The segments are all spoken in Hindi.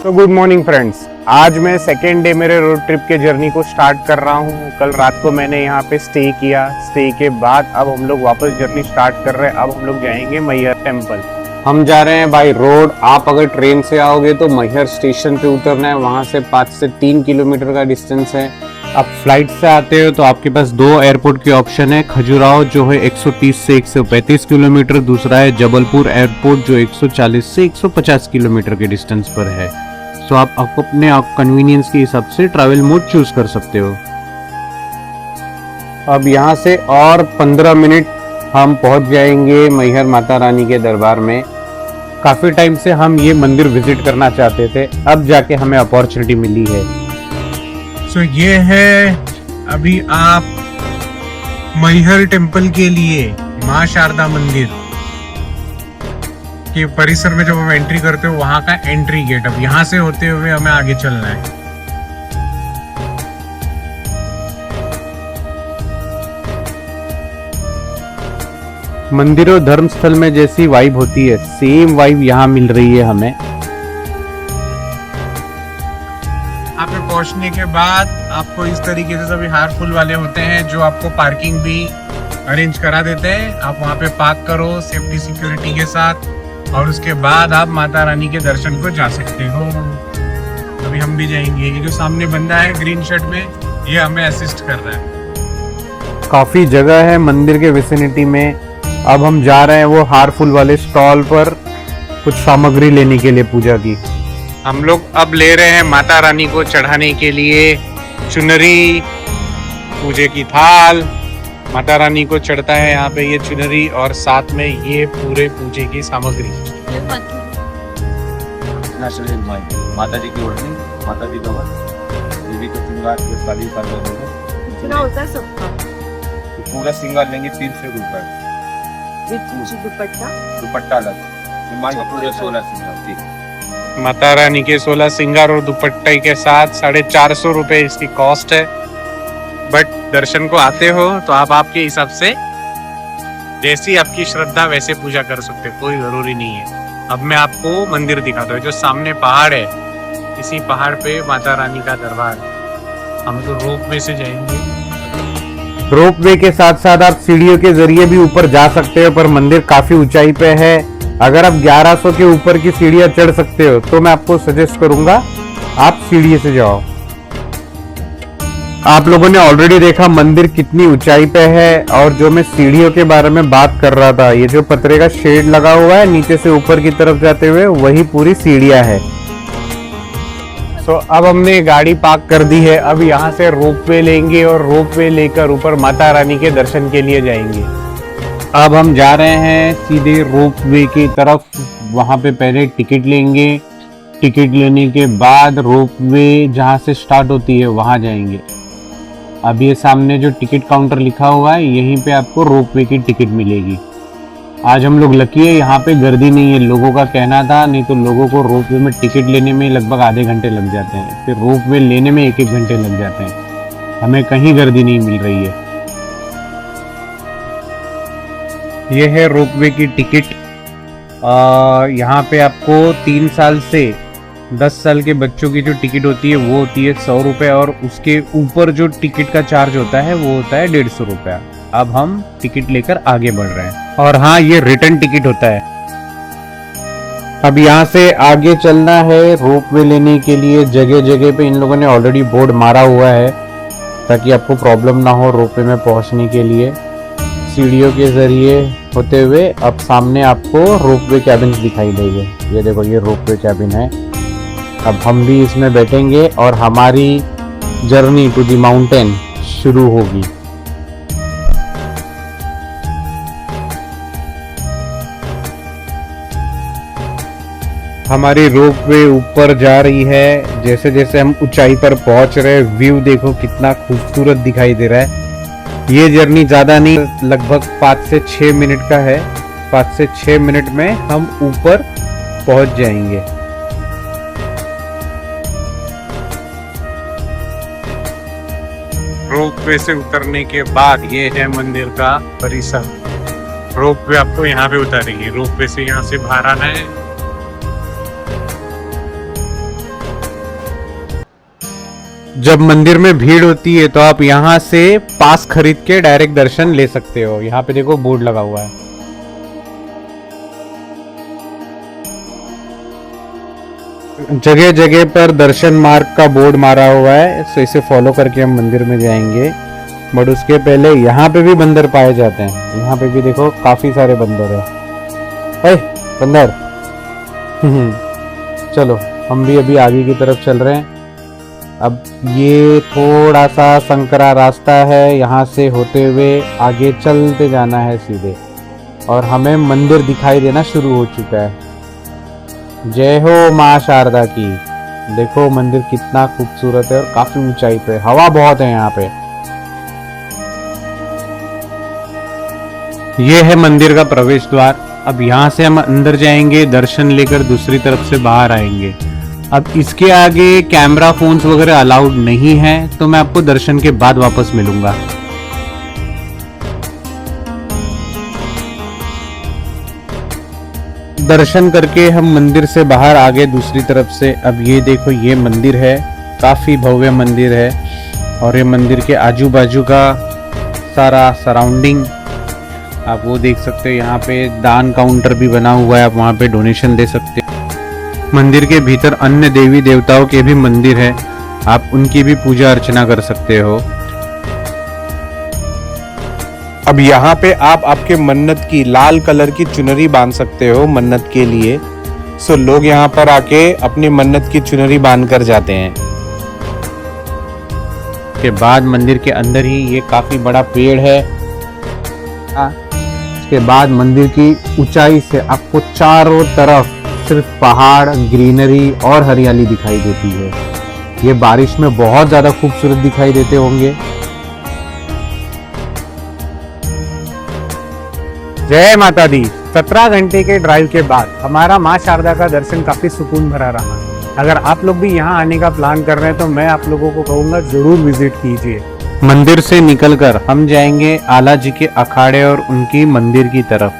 तो गुड मॉर्निंग फ्रेंड्स, आज मैं सेकेंड डे मेरे रोड ट्रिप के जर्नी को स्टार्ट कर रहा हूँ। कल रात को मैंने यहाँ पे स्टे किया। स्टे के बाद अब हम लोग वापस जर्नी स्टार्ट कर रहे हैं। अब हम लोग जाएंगे मैहर टेम्पल। हम जा रहे हैं बाय रोड। आप अगर ट्रेन से आओगे तो मैहर स्टेशन पे उतरना है, वहाँ से 5 से 3 किलोमीटर का डिस्टेंस है। आप फ्लाइट से आते हो तो आपके पास 2 एयरपोर्ट के ऑप्शन है। खजुराहो जो है 130 से 135 किलोमीटर, दूसरा है जबलपुर एयरपोर्ट जो 140 से 150 किलोमीटर के डिस्टेंस पर है। तो आप अपने कन्वीनियंस के हिसाब से ट्रैवल मोड चूज कर सकते हो। अब यहाँ से और 15 मिनट हम पहुँच जाएंगे मैहर माता रानी के दरबार में। काफ़ी टाइम से हम ये मंदिर विजिट करना चाहते थे, अब जाके हमें अपॉर्चुनिटी मिली है। तो ये है अभी आप मैहर टेम्पल के लिए माँ शारदा मंदिर के परिसर में जब हम एंट्री करते हो वहां का एंट्री गेट। अब यहाँ से होते हुए हमें आगे चलना है। मंदिर और धर्म स्थल में जैसी वाइब होती है, सेम वाइब यहाँ मिल रही है हमें। यहाँ पे पहुंचने के बाद आपको इस तरीके से सभी हारफुल वाले होते हैं जो आपको पार्किंग भी अरेंज करा देते हैं। आप वहाँ पे पार्क करो सेफ्टी सिक्योरिटी के साथ और उसके बाद आप माता रानी के दर्शन को जा सकते हो। अभी हम भी जाएंगे। ये जो सामने बंदा है ग्रीन शर्ट में, ये हमें असिस्ट कर रहा है। काफी जगह है मंदिर के विसिनिटी में। अब हम जा रहे हैं वो हारफुल वाले स्टॉल पर कुछ सामग्री लेने के लिए पूजा की। हम लोग अब ले रहे हैं माता रानी को चढ़ाने के लिए चुनरी, पूजे की थाल। माता रानी को चढ़ता है यहाँ पे ये चुनरी और साथ में ये पूरे पूजे की सामग्री। माता जी की ओढ़नी, माता जी कमर, देवी को श्रृंगार कितना होता है सबका? पूरा श्रृंगार लेंगे 300 रुपए। दुपट्टा अलग, पूरे 16 श्रृंगार। ठीक, माता रानी के 16 श्रृंगार और दुपट्टे के साथ 450 रुपए इसकी कॉस्ट है। बट दर्शन को आते हो तो आप आपके हिसाब से जैसी आपकी श्रद्धा वैसे पूजा कर सकते हो, कोई जरूरी नहीं है। अब मैं आपको मंदिर दिखाता हूँ। जो सामने पहाड़ है, इसी पहाड़ पे माता रानी का दरबार। हम तो रोप वे से जाएंगे। रोप वे के साथ साथ आप सीढ़ियों के जरिए भी ऊपर जा सकते हो, पर मंदिर काफी ऊंचाई पे है। अगर आप 1100 के ऊपर की सीढ़ियां चढ़ सकते हो तो मैं आपको सजेस्ट करूंगा आप सीढ़ी से जाओ। आप लोगों ने ऑलरेडी देखा मंदिर कितनी ऊंचाई पे है। और जो मैं सीढ़ियों के बारे में बात कर रहा था, ये जो पतरे का शेड लगा हुआ है नीचे से ऊपर की तरफ जाते हुए, वही पूरी सीढ़ियां है। अब हमने गाड़ी पार्क कर दी है। अब यहाँ से रोपवे लेंगे और रोपवे लेकर ऊपर माता रानी के दर्शन के लिए जाएंगे। अब हम जा रहे हैं सीधे रोपवे की तरफ। वहाँ पे पहले टिकट लेंगे। टिकट लेने के बाद रोपवे जहाँ से स्टार्ट होती है वहाँ जाएंगे। अब ये सामने जो टिकट काउंटर लिखा हुआ है, यहीं पे आपको रोपवे की टिकट मिलेगी। आज हम लोग लकी है, यहाँ पे गर्दी नहीं है। लोगों का कहना था, नहीं तो लोगों को रोपवे में टिकट लेने में लगभग आधे घंटे लग जाते हैं, फिर रोपवे लेने में 1-1 घंटे लग जाते हैं। हमें कहीं गर्दी नहीं मिल रही है। ये है रोपवे की टिकट। यहाँ पे आपको 3 साल से 10 साल के बच्चों की जो टिकट होती है वो होती है 100 रुपये, और उसके ऊपर जो टिकट का चार्ज होता है वो होता है 150 रुपया। अब हम टिकट लेकर आगे बढ़ रहे हैं। और हाँ, ये रिटर्न टिकट होता है। अब यहाँ से आगे चलना है रोपवे लेने के लिए। जगह जगह पे इन लोगों ने ऑलरेडी बोर्ड मारा हुआ है ताकि आपको प्रॉब्लम ना हो रोपवे में पहुँचने के लिए। सीढ़ियों के जरिए होते हुए अब सामने आपको रोपवे कैबिन दिखाई देंगे। ये देखो, ये रोपवे कैबिन है। अब हम भी इसमें बैठेंगे और हमारी जर्नी टू द माउंटेन शुरू होगी। हमारी रोपवे ऊपर जा रही है। जैसे जैसे हम ऊंचाई पर पहुंच रहे हैं, व्यू देखो कितना खूबसूरत दिखाई दे रहा है। ये जर्नी ज़्यादा नहीं, लगभग 5 से 6 मिनट का है। 5 से 6 मिनट में हम ऊपर पहुंच जाएंगे। रोपवे से उतरने के बाद ये है मंदिर का परिसर। रोपवे आपको यहाँ पे उतारेगी। रोपवे से यहाँ से बाहर आना है। जब मंदिर में भीड़ होती है तो आप यहाँ से पास खरीद के डायरेक्ट दर्शन ले सकते हो। यहाँ पे देखो बोर्ड लगा हुआ है। जगह जगह पर दर्शन मार्ग का बोर्ड मारा हुआ है, सो इसे फॉलो करके हम मंदिर में जाएंगे। बट उसके पहले यहाँ पे भी बंदर पाए जाते हैं। यहाँ पे भी देखो काफी सारे बंदर है। ओए बंदर चलो हम भी अभी आगे की तरफ चल रहे हैं। अब ये थोड़ा सा संकरा रास्ता है, यहाँ से होते हुए आगे चलते जाना है सीधे, और हमें मंदिर दिखाई देना शुरू हो चुका है। जय हो माँ शारदा की। देखो मंदिर कितना खूबसूरत है और काफी ऊंचाई पे, हवा बहुत है यहाँ पे। ये है मंदिर का प्रवेश द्वार। अब यहाँ से हम अंदर जाएंगे, दर्शन लेकर दूसरी तरफ से बाहर आएंगे। अब इसके आगे कैमरा फोन्स वगैरह अलाउड नहीं है, तो मैं आपको दर्शन के बाद वापस मिलूंगा। दर्शन करके हम मंदिर से बाहर आ गए दूसरी तरफ से। अब ये देखो ये मंदिर है, काफी भव्य मंदिर है, और ये मंदिर के आजू बाजू का सारा सराउंडिंग आप वो देख सकते हो। यहाँ पे दान काउंटर भी बना हुआ है, आप वहाँ पे डोनेशन दे सकते हो। मंदिर के भीतर अन्य देवी देवताओं के भी मंदिर है, आप उनकी भी पूजा अर्चना कर सकते हो। अब यहाँ पे आप आपके मन्नत की लाल कलर की चुनरी बांध सकते हो मन्नत के लिए। सो लोग यहाँ पर आके अपनी मन्नत की चुनरी बांध कर जाते हैं। के बाद मंदिर के अंदर ही ये काफी बड़ा पेड़ है। इसके बाद मंदिर की ऊंचाई से आपको चारों तरफ सिर्फ पहाड़, ग्रीनरी और हरियाली दिखाई देती है। ये बारिश में बहुत ज्यादा खूबसूरत दिखाई देते होंगे। जय माता दी। 17 घंटे के ड्राइव के बाद हमारा माँ शारदा का दर्शन काफी सुकून भरा रहा। अगर आप लोग भी यहाँ आने का प्लान कर रहे हैं तो मैं आप लोगों को कहूँगा जरूर विजिट कीजिए। मंदिर से निकलकर हम जाएंगे आला जी के अखाड़े और उनकी मंदिर की तरफ,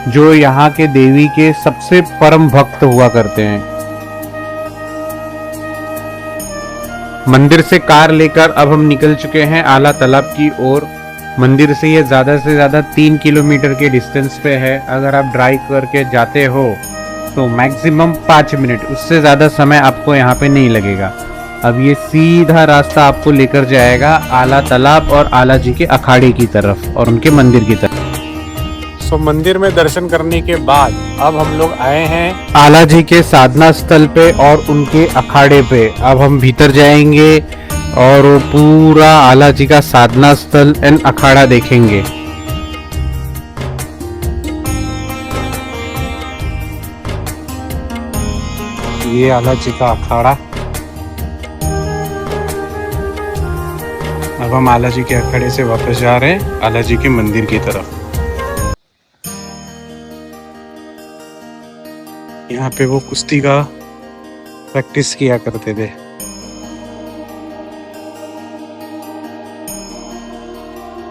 जो यहाँ के देवी के सबसे परम भक्त हुआ करते हैं। मंदिर से कार लेकर अब हम निकल चुके हैं आला तालाब की ओर। मंदिर से ये ज्यादा से ज्यादा 3 किलोमीटर के डिस्टेंस पे है। अगर आप ड्राइव करके जाते हो तो मैक्सिमम 5 मिनट, उससे ज्यादा समय आपको यहाँ पे नहीं लगेगा। अब ये सीधा रास्ता आपको लेकर जाएगा आला तालाब और आला जी के अखाड़े की तरफ और उनके मंदिर की तरफ। सो मंदिर में दर्शन करने के बाद अब हम लोग आए हैं आला जी के साधना स्थल पे और उनके अखाड़े पे। अब हम भीतर जाएंगे और वो पूरा आला जी का साधना स्थल एंड अखाड़ा देखेंगे। ये आला जी का अखाड़ा। अब हम आला जी के अखाड़े से वापस जा रहे हैं आला जी के मंदिर की तरफ। यहाँ पे वो कुश्ती का प्रैक्टिस किया करते थे।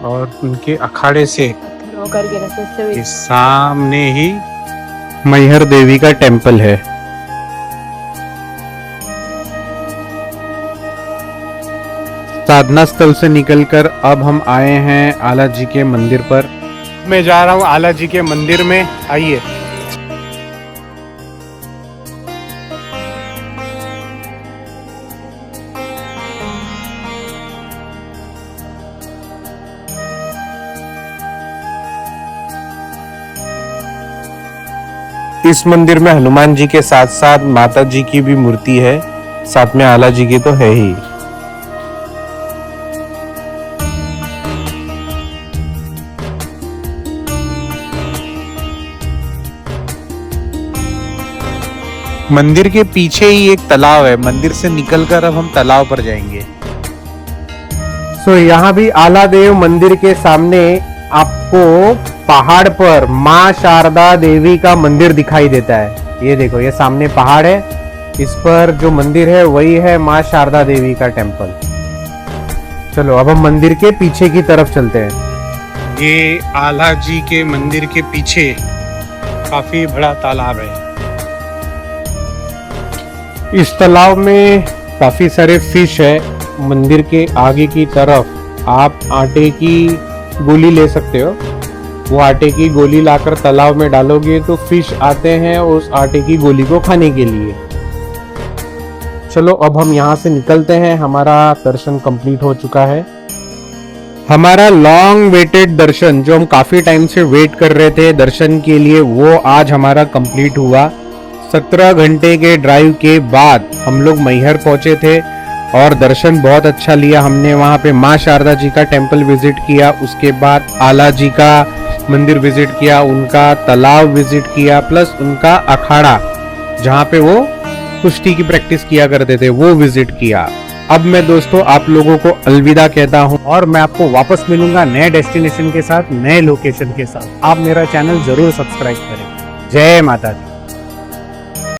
और उनके अखाड़े से इस सामने ही मैहर देवी का टेम्पल है। साधना स्थल से निकलकर अब हम आए हैं आला जी के मंदिर पर। मैं जा रहा हूँ आला जी के मंदिर में, आइए। इस मंदिर में हनुमान जी के साथ साथ माता जी की भी मूर्ति है, साथ में आला जी की तो है ही। मंदिर के पीछे ही एक तालाब है। मंदिर से निकलकर अब हम तालाब पर जाएंगे। सो यहाँ भी आला देव मंदिर के सामने आपको पहाड़ पर माँ शारदा देवी का मंदिर दिखाई देता है। ये देखो, ये सामने पहाड़ है, इस पर जो मंदिर है वही है माँ शारदा देवी का टेम्पल। चलो अब हम मंदिर के पीछे की तरफ चलते हैं। ये आला जी के मंदिर के पीछे काफी बड़ा तालाब है। इस तालाब में काफी सारे फिश है मंदिर के आगे की तरफ आप आटे की गोली ले सकते हो। वो आटे की गोली लाकर तालाब में डालोगे तो फिश आते हैं उस आटे की गोली को खाने के लिए। चलो अब हम यहाँ से निकलते हैं, हमारा दर्शन कंप्लीट हो चुका है। हमारा लॉन्ग वेटेड दर्शन, जो हम काफी टाइम से वेट कर रहे थे दर्शन के लिए, वो आज हमारा कंप्लीट हुआ। 17 घंटे के ड्राइव के बाद हम लोग मैहर पहुंचे थे और दर्शन बहुत अच्छा लिया हमने। वहाँ पे माँ शारदा जी का टेम्पल विजिट किया, उसके बाद आला जी का मंदिर विजिट किया, उनका तालाब विजिट किया, प्लस उनका अखाड़ा जहाँ पे वो कुश्ती की प्रैक्टिस किया करते थे वो विजिट किया। अब मैं दोस्तों आप लोगों को अलविदा कहता हूँ और मैं आपको वापस मिलूंगा नए डेस्टिनेशन के साथ, नए लोकेशन के साथ। आप मेरा चैनल जरूर सब्सक्राइब करें। जय माता दी।